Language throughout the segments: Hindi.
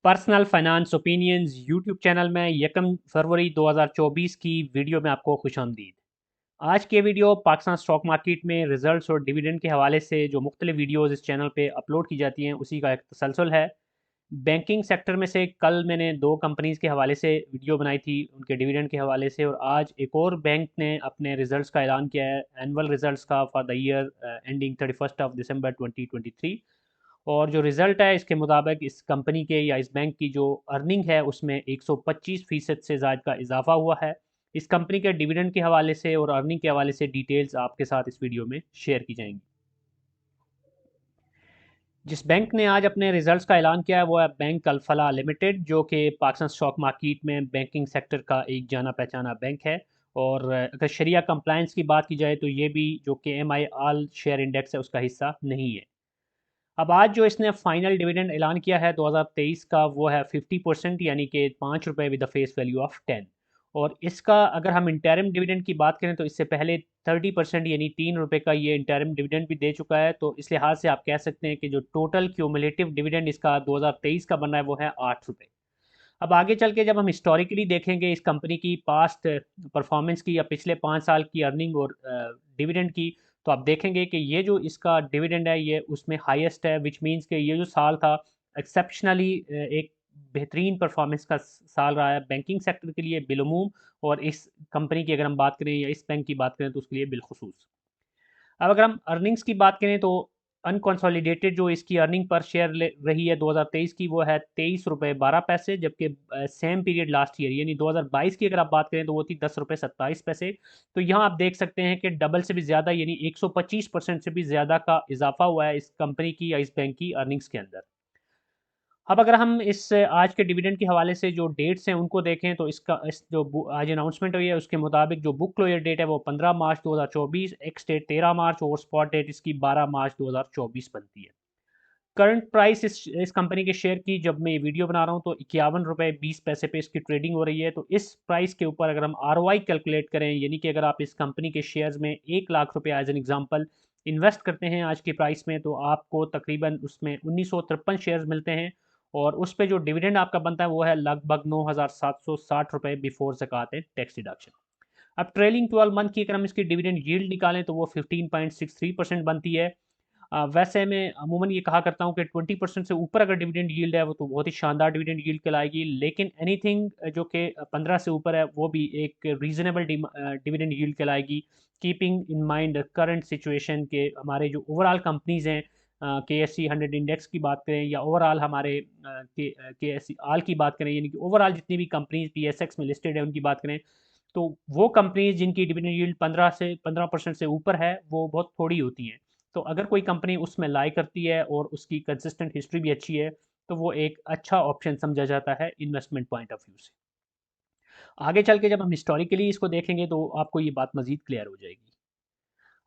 Personal finance opinions YouTube channel में 1 फरवरी 2024 की वीडियो में आपको खुशामदीद। आज की वीडियो पाकिस्तान स्टॉक मार्केट में रिजल्ट्स और डिविडेंड के हवाले से जो मुख्तलिफ वीडियोस इस चैनल पे अपलोड की जाती हैं उसी का एक तसलसल है। बैंकिंग सेक्टर में से कल मैंने दो कंपनीज़ के हवाले से वीडियो बनाई थी उनके डिविडेंड के हवाले से, और आज एक और बैंक ने अपने रिजल्ट्स का ऐलान किया है, एनुअल रिजल्ट्स का फॉर द ईयर एंडिंग 31 दिसंबर 2023। और जो रिज़ल्ट है इसके मुताबिक इस कंपनी के या इस बैंक की जो अर्निंग है उसमें 125% से ज़्यादा का इजाफा हुआ है। इस कंपनी के डिविडेंड के हवाले से और अर्निंग के हवाले से डिटेल्स आपके साथ इस वीडियो में शेयर की जाएंगी। जिस बैंक ने आज अपने रिजल्ट्स का ऐलान किया है वो है बैंक अल-फलाह लिमिटेड, जो कि पाकिस्तान स्टॉक मार्केट में बैंकिंग सेक्टर का एक जाना पहचाना बैंक है। और अगर शरिया कंप्लायंस की बात की जाए तो ये भी जो कि एम आई आल शेयर इंडेक्स है उसका हिस्सा नहीं है। अब आज जो इसने फाइनल डिविडेंड ऐलान किया है 2023 का वो है 50%, यानी कि ₹5 with the face value of 10। और इसका अगर हम इंटरिम डिविडेंड की बात करें तो इससे पहले 30% यानी ₹3 का ये इंटरिम डिविडेंड भी दे चुका है। तो इस लिहाज से आप कह सकते हैं कि जो टोटल क्यूमुलेटिव डिविडेंड इसका 2023 का बना है वो है ₹8। अब आगे चल के जब हम हिस्टोरिकली देखेंगे इस कंपनी की पास्ट परफॉर्मेंस की या पिछले 5 साल की अर्निंग और डिविडेंड की, तो आप देखेंगे कि ये जो इसका डिविडेंड है ये उसमें हाईएस्ट है, विच मीन्स कि ये जो साल था एक्सेप्शनली एक बेहतरीन परफॉर्मेंस का साल रहा है बैंकिंग सेक्टर के लिए बिलूम। और इस कंपनी की अगर हम बात करें या इस बैंक की बात करें तो उसके लिए बिलखसूस। अब अगर हम अर्निंग्स की बात करें तो अनकंसोलिडेटेड जो इसकी अर्निंग पर शेयर रही है 2023 की वो है ₹23.12, जबकि सेम पीरियड लास्ट ईयर यानी 2022 की अगर आप बात करें तो वो थी ₹10.27। तो यहाँ आप देख सकते हैं कि डबल से भी ज़्यादा यानी 125% से भी ज़्यादा का इजाफा हुआ है इस कंपनी की या इस बैंक की अर्निंग्स के अंदर। अब अगर हम इस आज के डिविडेंड के हवाले से जो डेट्स हैं उनको देखें तो इसका इस जो आज अनाउंसमेंट हुई है उसके मुताबिक जो बुक क्लोजर डेट है वो 15 मार्च 2024, एक्स डेट 13 मार्च और स्पॉट डेट इसकी 12 मार्च 2024 बनती है। करंट प्राइस इस कंपनी के शेयर की जब मैं ये वीडियो बना रहा हूँ तो ₹51.20 पे इसकी ट्रेडिंग हो रही है। तो इस प्राइस के ऊपर अगर हम आरओआई कैलकुलेट करें, यानी कि अगर आप इस कंपनी के शेयर्स में ₹1,00,000 एज एन एग्जांपल इन्वेस्ट करते हैं आज की प्राइस में, तो आपको तकरीबन उसमें 1953 शेयर्स मिलते हैं। और उस पे जो डिविडेंड आपका बनता है वो है लगभग ₹9,760 बिफोर ज़कात एंड टैक्स डिडक्शन। अब ट्रेलिंग 12 मंथ की अगर हम इसकी डिविडेंड यील्ड निकालें तो वो 15.63% बनती है। वैसे मैं अमूमन ये कहा करता हूँ कि 20% से ऊपर अगर डिविडेंड यील्ड है वो तो बहुत ही शानदार डिविडेंड यील्ड कहलाएगी, लेकिन एनीथिंग जो कि 15 से ऊपर है वो भी एक रीजनेबल डिविडेंड यील्ड कहलाएगी, keeping in mind current situation के हमारे जो ओवरऑल कंपनीज हैं, KSE 100 इंडेक्स की बात करें या ओवरऑल हमारे KSE आल की बात करें, यानी कि ओवरऑल जितनी भी कंपनीज PSX में लिस्टेड है उनकी बात करें, तो वो कंपनीज जिनकी डिविडेंड यील्ड 15% से ऊपर है वो बहुत थोड़ी होती हैं। तो अगर कोई कंपनी उसमें लाई करती है और उसकी कंसिस्टेंट हिस्ट्री भी अच्छी है तो वो एक अच्छा ऑप्शन समझा जाता है इन्वेस्टमेंट पॉइंट ऑफ व्यू से। आगे चल के जब हम हिस्टोरिकली इसको देखेंगे तो आपको ये बात मजीद क्लियर हो जाएगी।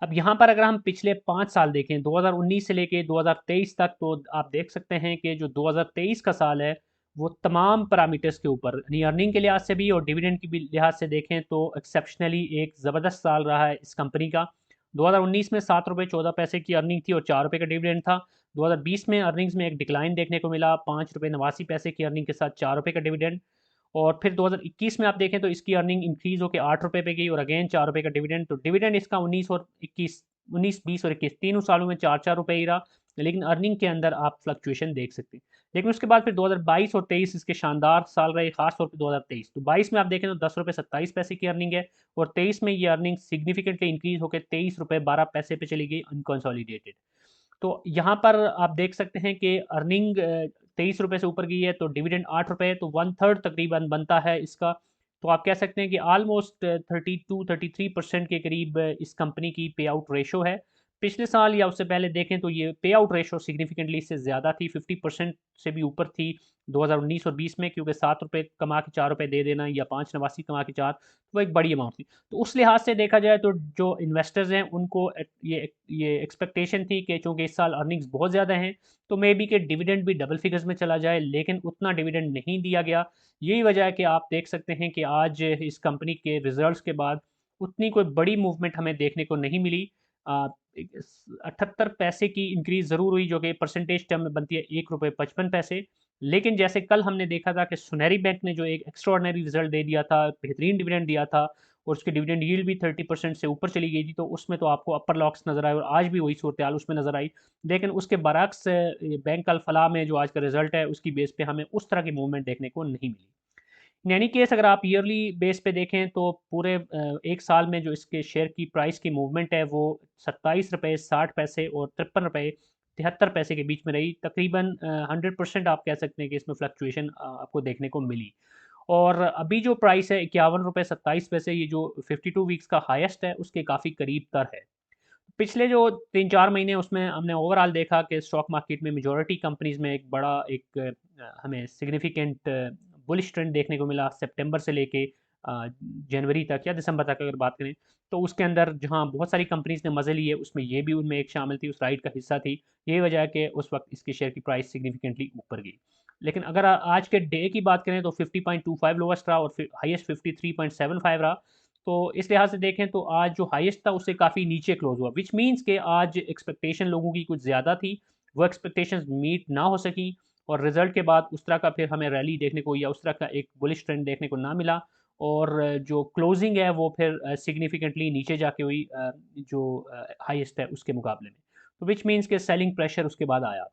अब यहाँ पर अगर हम पिछले 5 साल देखें 2019 से लेके 2023 तक, तो आप देख सकते हैं कि जो 2023 का साल है वो तमाम पैरामीटर्स के ऊपर यानी अर्निंग के लिहाज से भी और डिविडेंड की भी लिहाज से देखें तो एक्सेप्शनली एक ज़बरदस्त साल रहा है इस कंपनी का। 2019 में ₹7.14 की अर्निंग थी और ₹4 का डिविडेंड था। 2020 में अर्निंग्स में एक डिक्लाइन देखने को मिला, ₹5.89 की अर्निंग के साथ ₹4 का डिविडेंड। और फिर 2021 में आप देखें तो इसकी अर्निंग इंक्रीज़ होकर ₹8 पे गई और अगेन ₹4 का डिविडेंड। तो डिविडेंड इसका 19, 20 और 21 तीनों सालों में ₹4 ही रहा, लेकिन अर्निंग के अंदर आप फ्लक्चुएशन देख सकते हैं। लेकिन उसके बाद फिर 2022 और 23 इसके शानदार साल रहे, खास तौर पे 2023। तो 22 में आप देखें तो ₹10.27 की अर्निंग है और 23 में ये अर्निंग सिग्निफिकेंटली इंक्रीज़ होकर ₹23.12 पे चली गई अनकंसोलिडेटेड। तो यहाँ पर आप देख सकते हैं कि अर्निंग ₹23 से ऊपर गई है तो डिविडेंड ₹8, तो वन थर्ड तकरीबन बनता है इसका। तो आप कह सकते हैं कि ऑलमोस्ट 32-33% के करीब इस कंपनी की पे आउट रेशो है। पिछले साल या उससे पहले देखें तो ये पे आउट रेशो सिग्निफिकेंटली इससे ज़्यादा थी, 50% से भी ऊपर थी 2019 और 20 में, क्योंकि ₹7 कमा के ₹4 दे देना या 5.89 कमा के 4, वो एक बड़ी अमाउंट थी। तो उस लिहाज से देखा जाए तो जो इन्वेस्टर्स हैं उनको ये एक्सपेक्टेशन थी कि चूँकि इस साल अर्निंग्स बहुत ज़्यादा हैं तो मे बी कि डिविडेंड भी डबल फिगर्स में चला जाए, लेकिन उतना डिविडेंड नहीं दिया गया। यही वजह है कि आप देख सकते हैं कि आज इस कंपनी के रिजल्ट्स के बाद उतनी कोई बड़ी मूवमेंट हमें देखने को नहीं मिली। 78 पैसे की इंक्रीज ज़रूर हुई जो कि परसेंटेज टर्म में बनती है ₹1.55। लेकिन जैसे कल हमने देखा था कि सुनहरी बैंक ने जो एक एक्स्ट्रॉर्डनरी रिजल्ट दे दिया था, बेहतरीन डिविडेंड दिया था और उसकी डिविडेंड यील्ड भी 30% से ऊपर चली गई थी, तो उसमें तो आपको अपर लॉक्स नज़र आए और आज भी वही सूरत हाल उसमें नज़र आई। लेकिन उसके बरक्स बैंक अल फलाह में जो आज का रिजल्ट है उसकी बेस पे हमें उस तरह की मूवमेंट देखने को नहीं मिली। इन एनी केस अगर आप ईयरली बेस पे देखें तो पूरे एक साल में जो इसके शेयर की प्राइस की मूवमेंट है वो 27 रुपये 60 पैसे और 53 रुपये 73 पैसे के बीच में रही। तकरीबन 100% आप कह सकते हैं कि इसमें फ्लक्चुएशन आपको देखने को मिली। और अभी जो प्राइस है 51 रुपये 27 पैसे, ये जो 52 वीक्स का हाईएस्ट है उसके काफ़ी करीब तर है। पिछले जो 3-4 महीने उसमें हमने ओवरऑल देखा कि स्टॉक मार्केट में मेजॉरिटी कंपनीज में एक बड़ा एक हमें सिग्निफिकेंट बुलिश ट्रेंड देखने को मिला सितंबर से लेके जनवरी तक या दिसंबर तक अगर बात करें। तो उसके अंदर जहां बहुत सारी कंपनीज ने मज़े लिए उसमें ये भी उनमें एक शामिल थी, उस राइड का हिस्सा थी। ये वजह है कि उस वक्त इसके शेयर की प्राइस सिग्निफिकेंटली ऊपर गई। लेकिन अगर आज के डे की बात करें तो 50.25 लोवेस्ट रहा और हाईएस्ट 53.75 रहा। तो इस लिहाज से देखें तो आज जो हाईएस्ट था उससे काफ़ी नीचे क्लोज हुआ, विच मीन्स के आज एक्सपेक्टेशन लोगों की कुछ ज़्यादा थी, वो एक्सपेक्टेशंस मीट ना हो सकी और रिजल्ट के बाद उस तरह का फिर हमें रैली देखने को या उस तरह का एक बुलिश ट्रेंड देखने को ना मिला। और जो क्लोजिंग है वो फिर सिग्निफिकेंटली नीचे जाके हुई जो हाईएस्ट है उसके मुकाबले में। तो विच मीन्स के सेलिंग प्रेशर उसके बाद आया।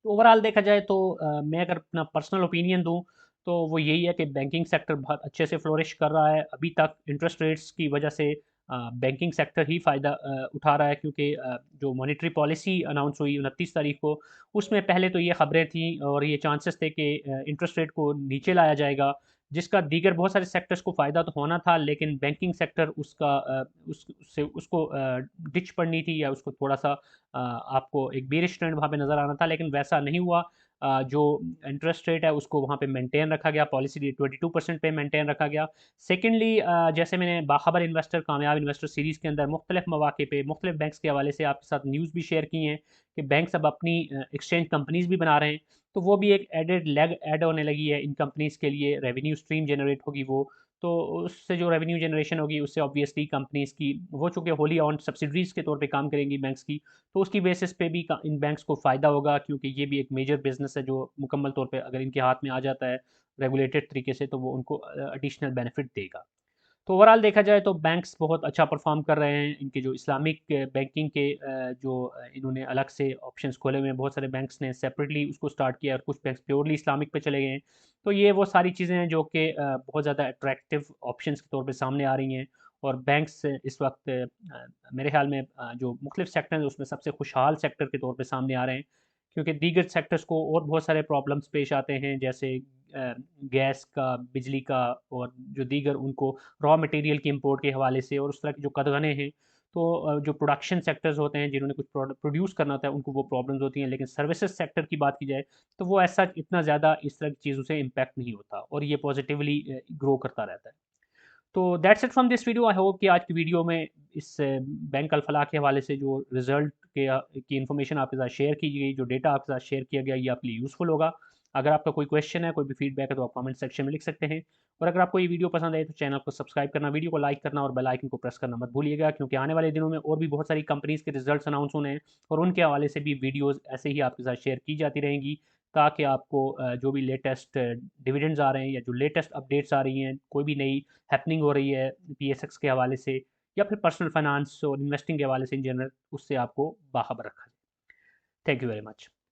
तो ओवरऑल देखा जाए तो मैं अगर अपना पर्सनल ओपिनियन दूँ तो वो यही है कि बैंकिंग सेक्टर बहुत अच्छे से फ्लोरिश कर रहा है। अभी तक इंटरेस्ट रेट्स की वजह से बैंकिंग सेक्टर ही फ़ायदा उठा रहा है, क्योंकि जो मॉनेटरी पॉलिसी अनाउंस हुई 29 तारीख को, उसमें पहले तो ये खबरें थी और ये चांसेस थे कि इंटरेस्ट रेट को नीचे लाया जाएगा, जिसका दीगर बहुत सारे सेक्टर्स को फ़ायदा तो होना था, लेकिन बैंकिंग सेक्टर उसका उससे उसको डिच पड़नी थी या उसको थोड़ा-सा आपको एक बेरिश ट्रेंड वहाँ पे नज़र आना था, लेकिन वैसा नहीं हुआ। जो इंटरेस्ट रेट है उसको वहाँ पे मेंटेन रखा गया, पॉलिसी रेट 22% पे मेंटेन रखा गया। सेकेंडली जैसे मैंने बाखबर इन्वेस्टर कामयाब इन्वेस्टर सीरीज़ के अंदर मुख्तलिफ मौके पे मुख्तलिफ बैंक्स के हवाले से आपके साथ न्यूज़ भी शेयर की हैं कि बैंक्स अब अपनी एक्सचेंज कंपनीज़ भी बना रहे हैं। तो वो भी एक एडेड लेग ऐड होने लगी है इन कंपनीज़ के लिए, रेवेन्यू स्ट्रीम जनरेट होगी वो। तो उससे जो रेवेन्यू जनरेशन होगी उससे ऑब्वियसली कंपनीज़ की, वो चूँकि होली ऑन्ड सब्सिडरीज़ के तौर पे काम करेंगी बैंक्स की, तो उसकी बेसिस पे भी इन बैंक्स को फ़ायदा होगा, क्योंकि ये भी एक मेजर बिजनेस है जो मुकम्मल तौर पे अगर इनके हाथ में आ जाता है रेगुलेटेड तरीके से तो वो उनको एडिशनल बेनिफिट देगा। तो ओवरऑल देखा जाए तो बैंक्स बहुत अच्छा परफॉर्म कर रहे हैं। इनके जो इस्लामिक बैंकिंग के जो इन्होंने अलग से ऑप्शंस खोले हुए हैं, बहुत सारे बैंक्स ने सेपरेटली उसको स्टार्ट किया और कुछ बैंक्स प्योरली इस्लामिक पे चले गए हैं। तो ये वो सारी चीज़ें हैं जो कि बहुत ज़्यादा अट्रैक्टिव ऑप्शंस के तौर पे सामने आ रही हैं। और बैंक्स इस वक्त मेरे ख्याल में जो मुख्तलिफ सेक्टर हैं उसमें सबसे खुशहाल सेक्टर के तौर पे सामने आ रहे हैं, क्योंकि दीगर सेक्टर्स को और बहुत सारे प्रॉब्लम्स पेश आते हैं, जैसे गैस का, बिजली का और जो दीगर उनको रॉ मटेरियल की इंपोर्ट के हवाले से और उस तरह के जो कदगने हैं। तो जो प्रोडक्शन सेक्टर्स होते हैं जिन्होंने कुछ प्रोड्यूस करना होता है उनको वो प्रॉब्लम्स होती हैं, लेकिन सर्विसेज सेक्टर की बात की जाए तो वो ऐसा इतना ज़्यादा इस तरह की चीज़ों से इम्पैक्ट नहीं होता और ये पॉजिटिवली ग्रो करता रहता है। तो that's it from this video. I hope कि आज की वीडियो में इस बैंक अल फलाह के हवाले से जो रिजल्ट के की इन्फॉर्मेशन आपके साथ शेयर की गई, जो डेटा आपके साथ शेयर किया गया, ये आपके लिए यूज़फुल होगा। अगर आपका कोई क्वेश्चन है, कोई भी फीडबैक है तो आप कमेंट सेक्शन में लिख सकते हैं। और अगर आपको ये वीडियो पसंद आए तो चैनल को सब्सक्राइब करना, वीडियो को लाइक करना और बेल आइकन को प्रेस करना मत भूलिएगा, क्योंकि आने वाले दिनों में और भी बहुत सारी कंपनीज़ के रिजल्ट्स अनाउंस होने हैं और उनके हवाले से भी वीडियोज़ ऐसे ही आपके साथ शेयर की जाती रहेंगी, ताकि आपको जो भी लेटेस्ट डिविडेंड्स आ रहे हैं या जो लेटेस्ट अपडेट्स आ रही हैं, कोई भी नई हैपनिंग हो रही है पीएसएक्स के हवाले से या फिर पर्सनल फाइनेंस और इन्वेस्टिंग के हवाले से इन जनरल, उससे आपको बाखबर रखा जाए। Thank you very much.